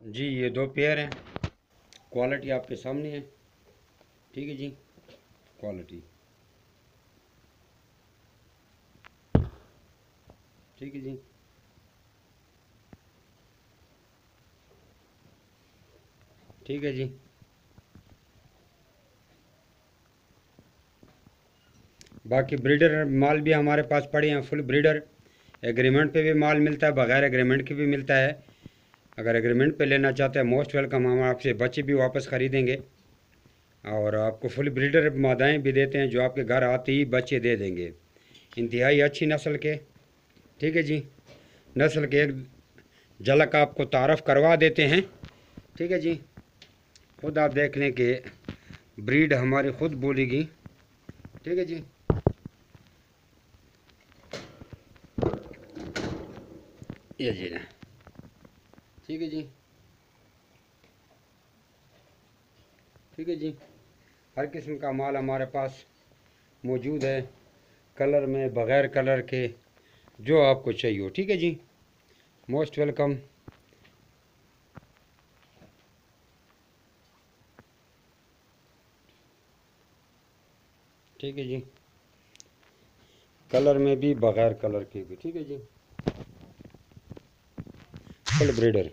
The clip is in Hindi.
जी ये दो पेयर हैं। क्वालिटी आपके सामने है। ठीक है जी, क्वालिटी ठीक है जी। ठीक है जी। बाकी ब्रीडर माल भी हमारे पास पड़े हैं, फुल ब्रीडर। एग्रीमेंट पे भी माल मिलता है, बगैर एग्रीमेंट के भी मिलता है। अगर एग्रीमेंट पे लेना चाहते हैं मोस्ट वेलकम, हम आपसे बच्चे भी वापस ख़रीदेंगे और आपको फुल ब्रीडर मादाएँ भी देते हैं जो आपके घर आते ही बच्चे दे देंगे, इंतहाई अच्छी नस्ल के। ठीक है जी, नस्ल के एक झलक आपको तारफ़ करवा देते हैं। ठीक है जी, खुद आप देख लें कि ब्रीड हमारी खुद बोलेगी। ठीक है जी, ये जी ना। ठीक है जी। ठीक है जी, हर किस्म का माल हमारे पास मौजूद है, कलर में, बग़ैर कलर के, जो आपको चाहिए हो। ठीक है जी, मोस्ट वेलकम। ठीक है जी, कलर में भी, बग़ैर कलर के भी। ठीक है जी, फुल ब्रीडर।